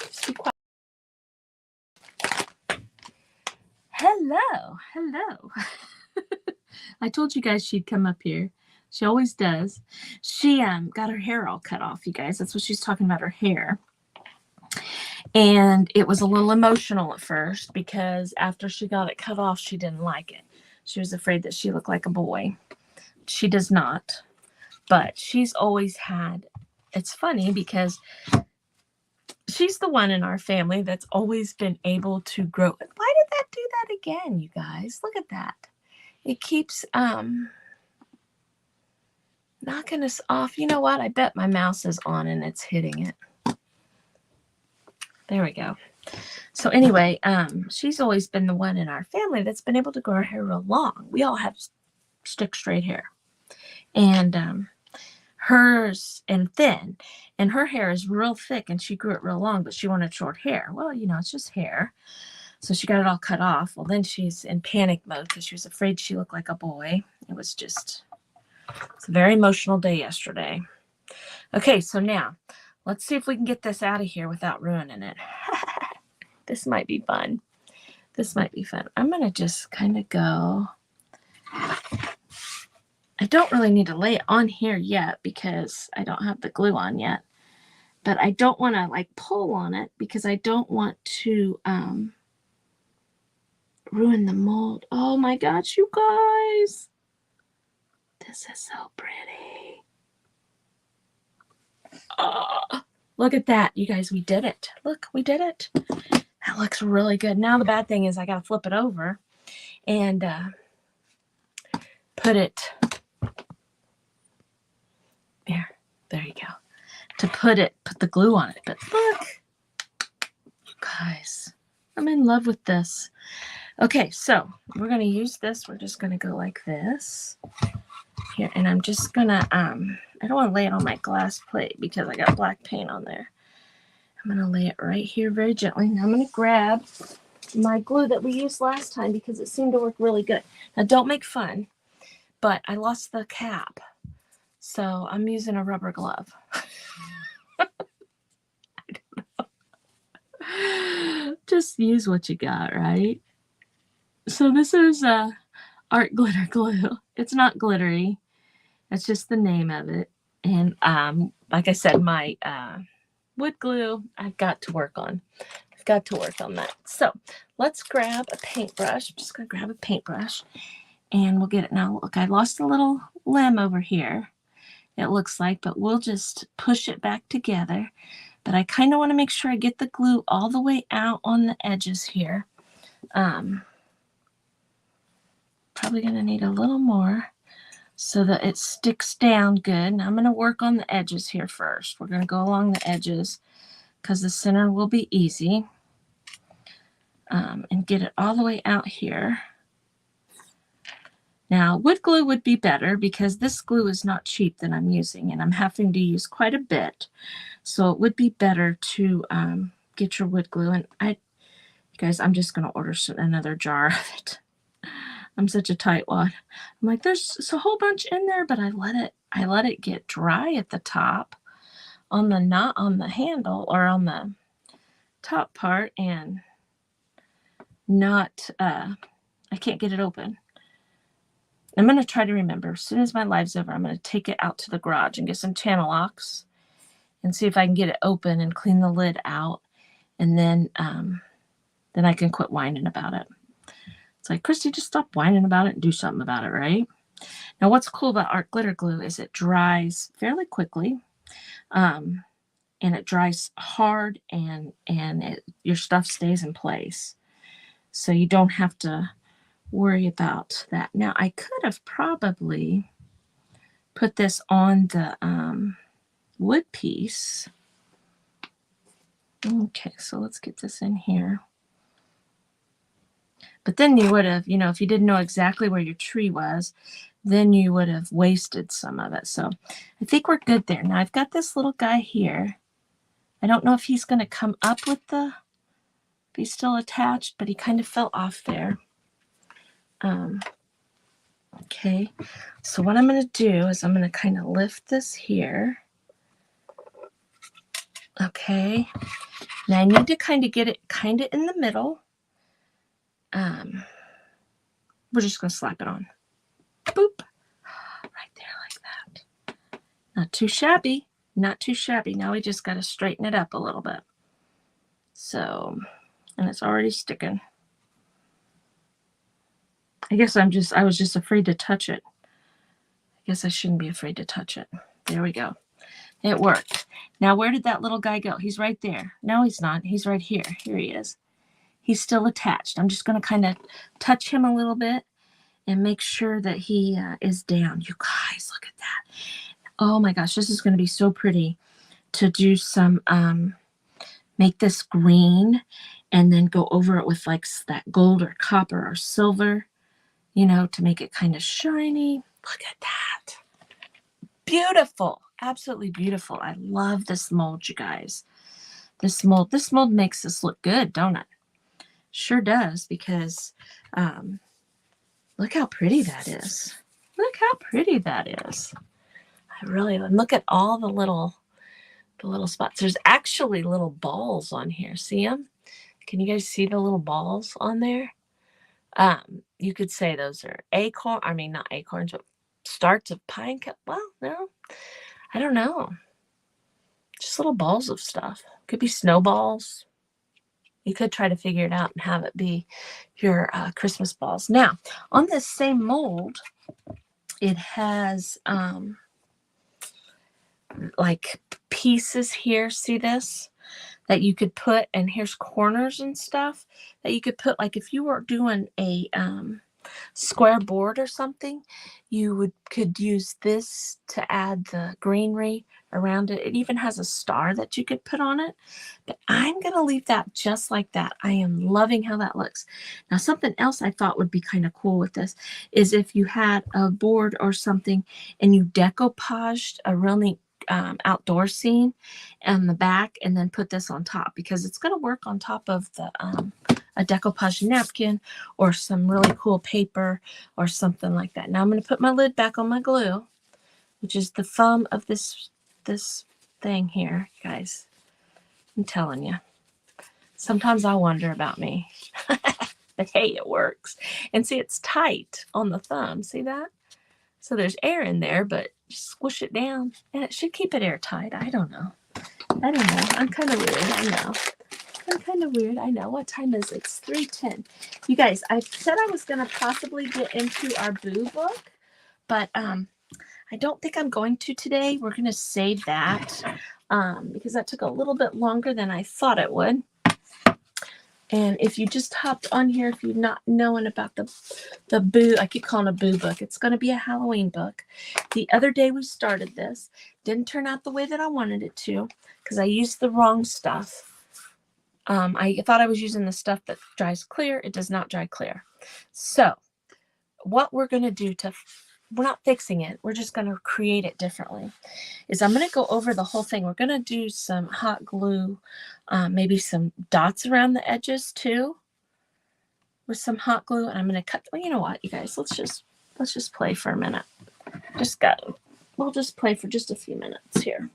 Just be quiet. Hello. I told you guys she'd come up here. She always does. She got her hair all cut off, you guys. That's what she's talking about, her hair. And it was a little emotional at first because after she got it cut off, she didn't like it. She was afraid that she looked like a boy. She does not. But she's always had, it's funny because she's the one in our family that's always been able to grow. Why did that do that again, you guys? Look at that. It keeps knocking us off. You know what? I bet my mouse is on and it's hitting it. There we go. So anyway, she's always been the one in our family that's been able to grow her hair real long. We all have stick straight hair. And hers and thin. And her hair is real thick and she grew it real long, but she wanted short hair. Well, it's just hair. So she got it all cut off. Well, then she's in panic mode because she was afraid she looked like a boy. It's a very emotional day yesterday. Okay, so now let's see if we can get this out of here without ruining it. This might be fun. I'm going to just kind of go. I don't really need to lay it on here yet because I don't have the glue on yet. But I don't want to pull on it because I don't want to ruin the mold. Oh my gosh, you guys. This is so pretty. Oh, look at that. You guys, we did it. Look, we did it. That looks really good. Now the bad thing is I got to flip it over and put it there you go. To put the glue on it. But look, you guys, I'm in love with this. Okay, so we're going to use this. We're just going to go like this here. And I'm just going to, I don't want to lay it on my glass plate because I got black paint on there. I'm going to lay it right here very gently. Now I'm going to grab my glue that we used last time because it seemed to work really good. Now don't make fun, but I lost the cap. So I'm using a rubber glove. I don't know. Just use what you got, right? So this is Art Glitter Glue. It's not glittery. That's just the name of it. And like I said, my wood glue I've got to work on. I've got to work on that. So let's grab a paintbrush. I'm just going to grab a paintbrush and we'll get it. Now, look, I lost a little limb over here, it looks like, but we'll just push it back together. But I kind of want to make sure I get the glue all the way out on the edges here. Probably going to need a little more so that it sticks down good. Now I'm going to work on the edges here first. We're going to go along the edges because the center will be easy. And get it all the way out here. Now, wood glue would be better because this glue is not cheap that I'm using, and I'm having to use quite a bit. So it would be better to get your wood glue. And you guys, I'm just going to order another jar of it. I'm such a tightwad. I'm like, there's a whole bunch in there, but I let it get dry at the top on the not on the handle or on the top part, and not I can't get it open. I'm going to try to remember as soon as my live's over, I'm going to take it out to the garage and get some channel locks and see if I can get it open and clean the lid out, and then I can quit whining about it. It's like, Christy, just stop whining about it and do something about it, right? Now, what's cool about Art Glitter Glue is it dries fairly quickly, and it dries hard, and your stuff stays in place. So you don't have to worry about that. Now, I could have probably put this on the wood piece. Okay, so let's get this in here. But then you would have, if you didn't know exactly where your tree was, then you would have wasted some of it. So I think we're good there. Now I've got this little guy here. I don't know if he's going to come up with if he's still attached, but he kind of fell off there. Okay, so what I'm going to do is I'm going to kind of lift this here. Okay, now I need to kind of get it kind of in the middle. We're just going to slap it on. Boop. Right there like that. Not too shabby. Not too shabby. Now we just got to straighten it up a little bit. So, and it's already sticking. I guess I was just afraid to touch it. I guess I shouldn't be afraid to touch it. There we go. It worked. Now, where did that little guy go? He's right there. No, he's not. He's right here. Here he is. He's still attached. I'm just going to kind of touch him a little bit and make sure that he is down. You guys, look at that. Oh my gosh, this is going to be so pretty to do some, make this green and then go over it with like that gold or copper or silver, to make it kind of shiny. Look at that. Beautiful. Absolutely beautiful. I love this mold, you guys. This mold makes this look good, don't it? Sure does, because look how pretty that is. Look how pretty that is. I really look at all the little spots. There's actually little balls on here. See them? Can you guys see the little balls on there? You could say those are not acorns, but starts of pine cup. Well, no, I don't know. Just little balls of stuff. Could be snowballs. You could try to figure it out and have it be your Christmas balls. Now, on this same mold, it has like pieces here. See this? That you could put, and here's corners and stuff that you could put, like if you were doing a square board or something, you could use this to add the greenery around it. It even has a star that you could put on it, but I'm going to leave that just like that. I am loving how that looks. Now, something else I thought would be kind of cool with this is if you had a board or something and you decoupaged a real neat outdoor scene on the back and then put this on top, because it's going to work on top of the a decoupage napkin or some really cool paper or something like that. Now I'm going to put my lid back on my glue, which is the thumb of this thing here, guys. I'm telling you, sometimes I wonder about me. but hey, it works. And see, it's tight on the thumb. See that? So there's air in there, but just squish it down and it should keep it airtight. I don't know. I'm kind of weird. I know. I'm kind of weird. I know. What time is it? It's 3:10. You guys, I said I was going to possibly get into our Boo book, but I don't think I'm going to today. We're going to save that because that took a little bit longer than I thought it would. And if you just hopped on here, if you're not knowing about the Boo, I keep calling it a Boo book. It's going to be a Halloween book. The other day we started this. Didn't turn out the way that I wanted it to because I used the wrong stuff. I thought I was using the stuff that dries clear. It does not dry clear. So what we're going to do we're not fixing it. We're just going to create it differently. Is I'm going to go over the whole thing. We're going to do some hot glue, maybe some dots around the edges too, with some hot glue. And I'm going to cut. Well, you know what, you guys? Let's just play for a minute. We'll just play for just a few minutes here.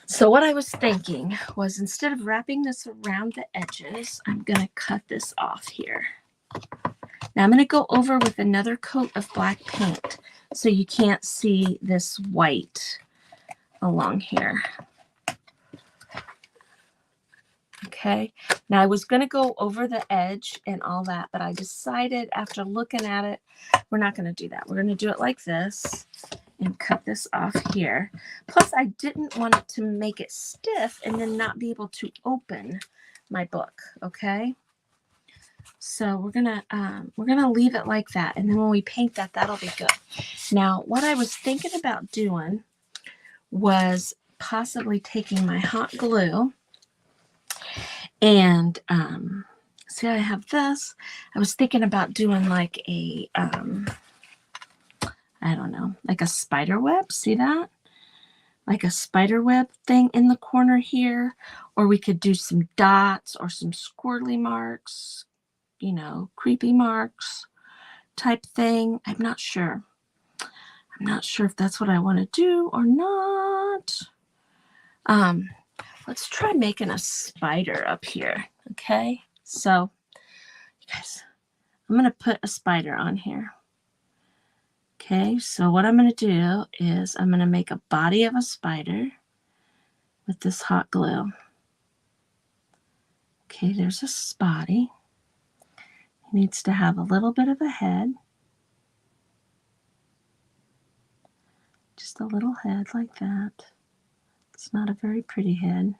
So what I was thinking was instead of wrapping this around the edges, I'm going to cut this off here. Now I'm going to go over with another coat of black paint so you can't see this white along here. Okay. Now I was going to go over the edge and all that, but I decided after looking at it, we're not going to do that. We're going to do it like this and cut this off here. Plus I didn't want it to make it stiff and then not be able to open my book. Okay. So we're gonna leave it like that, and then when we paint that, that'll be good. Now, what I was thinking about doing was possibly taking my hot glue and see, I have this. I was thinking about doing like a I don't know, like a spider web. See that? Like a spider web thing in the corner here, or we could do some dots or some squirrely marks. You know, creepy marks type thing. I'm not sure. I'm not sure if that's what I want to do or not. Let's try making a spider up here. Okay. So, you guys, I'm going to put a spider on here. Okay. So what I'm going to do is I'm going to make a body of a spider with this hot glue. Okay. There's a body. Needs to have a little bit of a head. Just a little head like that. It's not a very pretty head.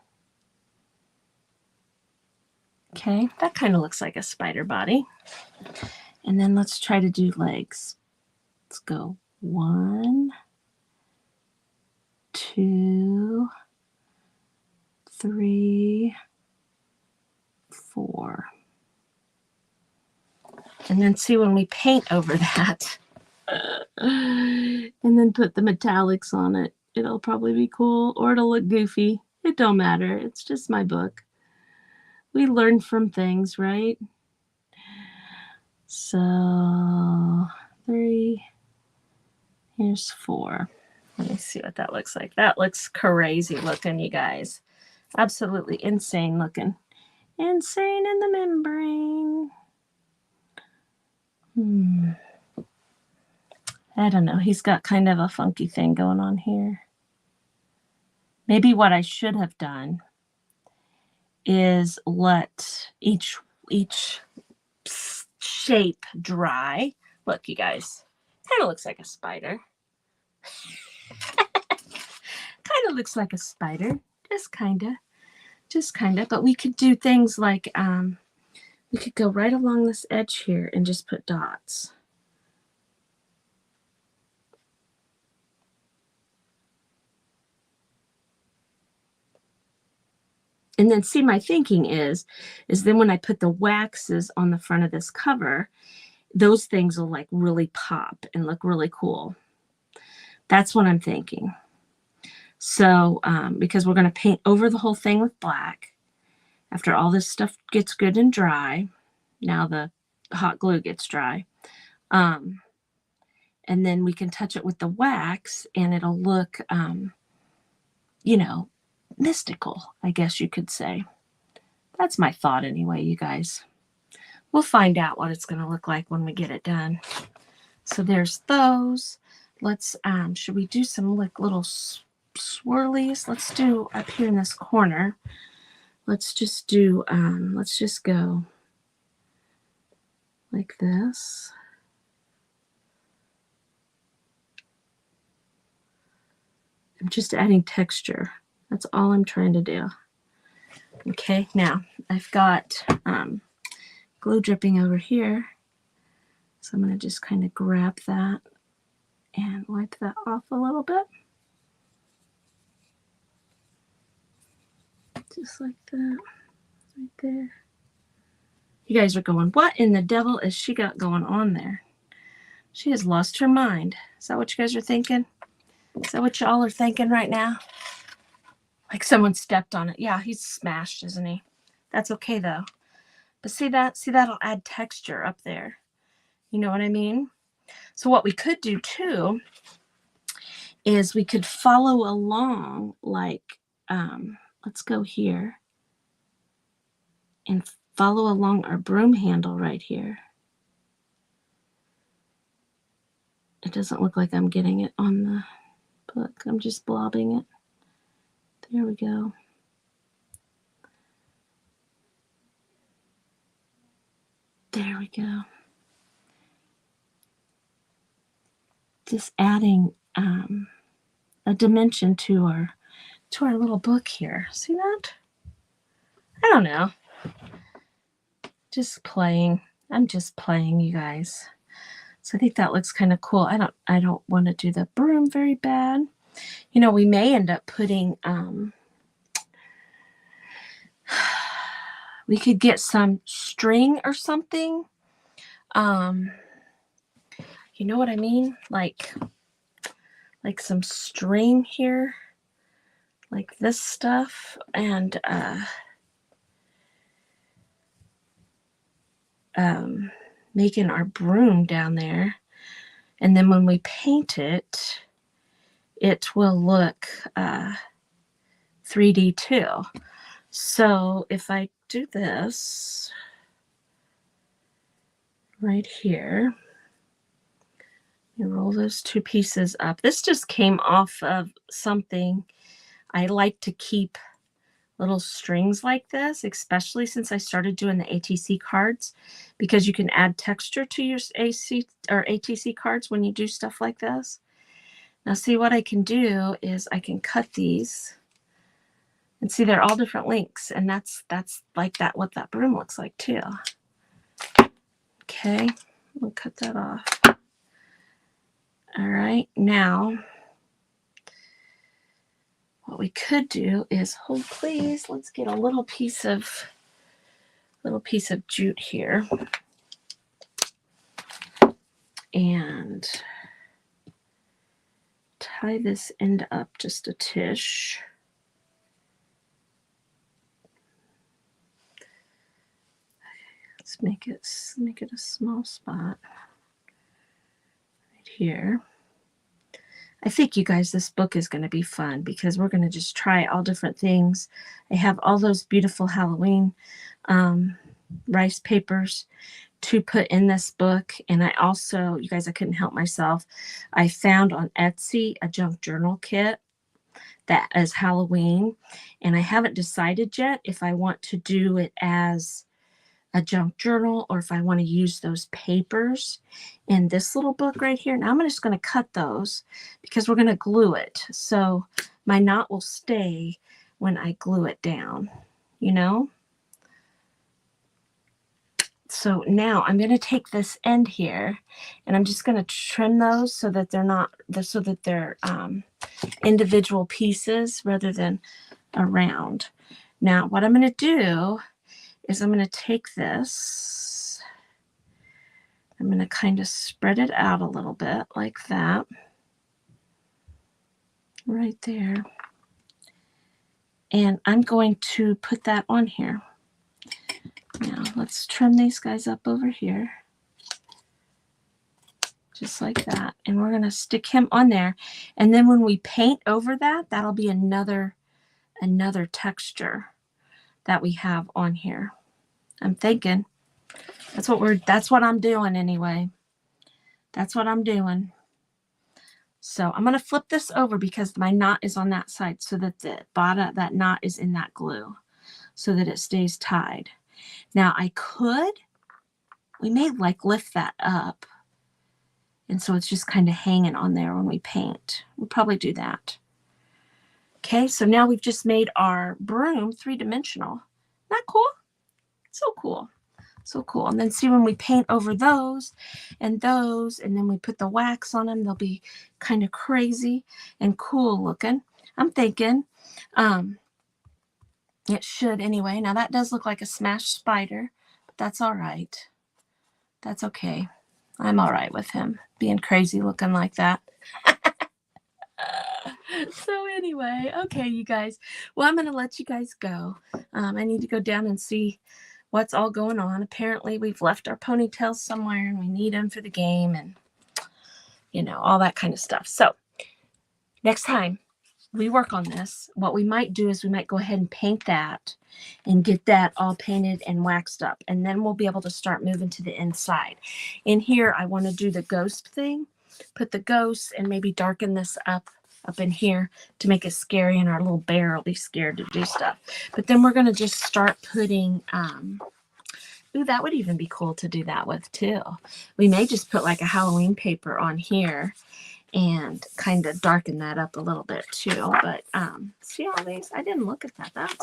Okay, that kind of looks like a spider body. And then let's try to do legs. Let's go 1, 2, 3, 4. And then see when we paint over that and then put the metallics on it, it'll probably be cool or it'll look goofy. It don't matter. It's just my book. We learn from things, right? So 3, here's 4. Let me see what that looks like. That looks crazy looking, you guys. Absolutely insane looking. Insane in the membrane. I don't know. He's got kind of a funky thing going on here. Maybe what I should have done is let each shape dry. Look, you guys, kind of looks like a spider. Kind of looks like a spider. Just kind of. But we could do things like we could go right along this edge here and just put dots. And then see, my thinking is then when I put the waxes on the front of this cover, those things will like really pop and look really cool. That's what I'm thinking. So, because we're going to paint over the whole thing with black after all this stuff gets good and dry. Now the hot glue gets dry. And then we can touch it with the wax and it'll look, you know, mystical, I guess you could say. That's my thought anyway, you guys. We'll find out what it's going to look like when we get it done. So there's those. Let's, should we do some like little swirlies? Let's do up here in this corner. Let's just do, let's just go like this. I'm just adding texture. That's all I'm trying to do. Okay, now I've got glue dripping over here. So I'm going to just kind of grab that and wipe that off a little bit. Just like that, right there. You guys are going, what in the devil is she got going on there? She has lost her mind. Is that what you guys are thinking? Is that what y'all are thinking right now? Like someone stepped on it. Yeah, he's smashed, isn't he? That's okay though. But see that? See, that'll add texture up there. You know what I mean? So what we could do too is we could follow along, like, let's go here and follow along our broom handle right here. It doesn't look like I'm getting it on the book. I'm just blobbing it. There we go. There we go. Just adding a dimension to our little book here. See that? I don't know. Just playing. I'm just playing, you guys. So I think that looks kind of cool. I don't want to do the broom very bad. You know, we may end up putting we could get some string or something. You know what I mean? Like some string here. Like this stuff, and making our broom down there, and then when we paint it, it will look 3D too. So if I do this right here, you roll those two pieces up. This just came off of something. I like to keep little strings like this, especially since I started doing the ATC cards, because you can add texture to your AC or ATC cards when you do stuff like this. Now see, what I can do is I can cut these, and see they're all different lengths, and that's like that, what that broom looks like too. Okay, we'll cut that off. All right, now what we could do is, hold please, let's get a little piece of jute here, and tie this end up just a tish. Let's make it a small spot right here. I think, you guys, this book is going to be fun because we're going to just try all different things. I have all those beautiful Halloween rice papers to put in this book. And I also, you guys, I couldn't help myself. I found on Etsy a junk journal kit that is Halloween. And I haven't decided yet if I want to do it as a junk journal or if I want to use those papers in this little book right here. Now I'm just going to cut those because we're going to glue it. So my knot will stay when I glue it down, you know? So now I'm going to take this end here and I'm just going to trim those so that they're not, so that they're individual pieces rather than around. Now what I'm going to do is I'm going to take this, I'm going to kind of spread it out a little bit like that, right there. And I'm going to put that on here. Now let's trim these guys up over here, just like that. And we're going to stick him on there. And then when we paint over that, that'll be another texture that we have on here. I'm thinking. That's what I'm doing anyway. That's what I'm doing. So I'm going to flip this over because my knot is on that side so that the bottom, that knot is in that glue so that it stays tied. Now we may like lift that up. And so it's just kind of hanging on there when we paint. We'll probably do that. Okay, so now we've just made our broom 3-dimensional. Not cool? So cool. So cool. And then see when we paint over those, and then we put the wax on them, they'll be kind of crazy and cool looking. I'm thinking it should anyway. Now that does look like a smashed spider, but that's all right. That's okay. I'm all right with him being crazy looking like that. So anyway, okay, you guys. Well, I'm going to let you guys go. I need to go down and see what's all going on. Apparently, we've left our ponytails somewhere and we need them for the game and, you know, all that kind of stuff. So next time we work on this, what we might do is we might go ahead and paint that and get that all painted and waxed up. And then we'll be able to start moving to the inside. In here, I want to do the ghost thing, put the ghosts and maybe darken this up in here to make it scary, and our little bear will be scared to do stuff. But then we're going to just start putting, ooh, that would even be cool to do that with too. We may just put like a Halloween paper on here and kind of darken that up a little bit too. But see all these? I didn't look at that.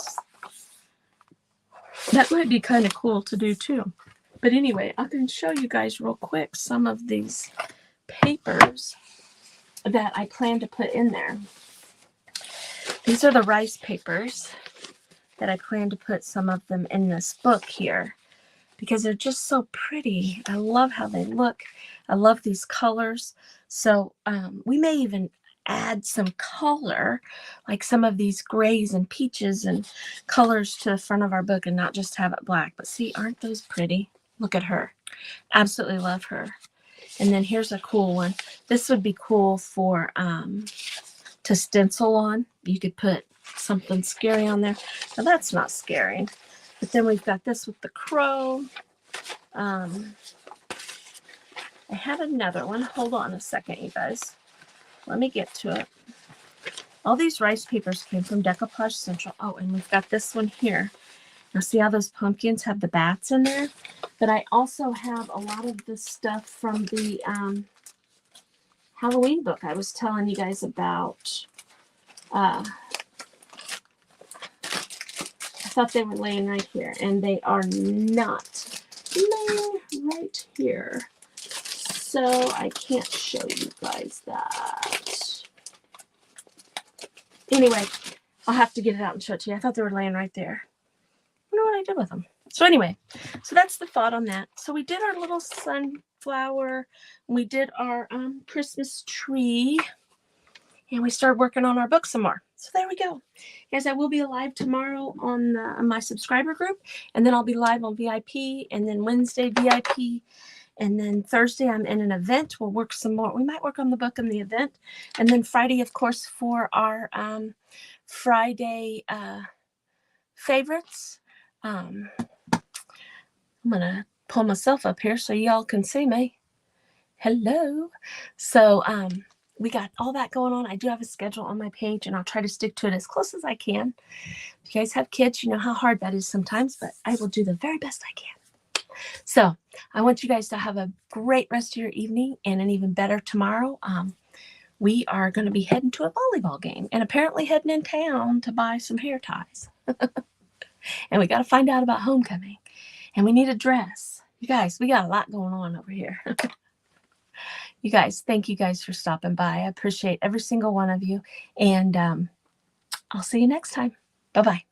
That might be kind of cool to do too. But anyway, I can show you guys real quick some of these papers that I plan to put in there. These are the rice papers that I plan to put some of them in this book here because they're just so pretty. I love how they look. I love these colors. So we may even add some color, like some of these grays and peaches and colors to the front of our book and not just have it black. But see, aren't those pretty? Look at her. Absolutely love her. And then here's a cool one. This would be cool for to stencil on. You could put something scary on there. Now that's not scary. But then we've got this with the crow. I had another one. Hold on a second, you guys. Let me get to it. All these rice papers came from Decoupage Central. Oh, and we've got this one here. Now see how those pumpkins have the bats in there? But I also have a lot of this stuff from the Halloween book I was telling you guys about. I thought they were laying right here, and they are not laying right here. So I can't show you guys that. Anyway, I'll have to get it out and show it to you. I thought they were laying right there. I don't know what I did with them. So anyway, so that's the thought on that. So we did our little sunflower. We did our Christmas tree. And we started working on our book some more. So there we go. Guys, I will be live tomorrow on my subscriber group. And then I'll be live on VIP. And then Wednesday, VIP. And then Thursday, I'm in an event. We'll work some more. We might work on the book and the event. And then Friday, of course, for our Friday favorites. I'm going to pull myself up here so y'all can see me. Hello. So we got all that going on. I do have a schedule on my page, and I'll try to stick to it as close as I can. If you guys have kids, you know how hard that is sometimes, but I will do the very best I can. So I want you guys to have a great rest of your evening and an even better tomorrow. We are going to be heading to a volleyball game and apparently heading in town to buy some hair ties. And we got to find out about homecoming. And we need a dress. You guys, we got a lot going on over here. You guys, thank you guys for stopping by. I appreciate every single one of you. And I'll see you next time. Bye-bye.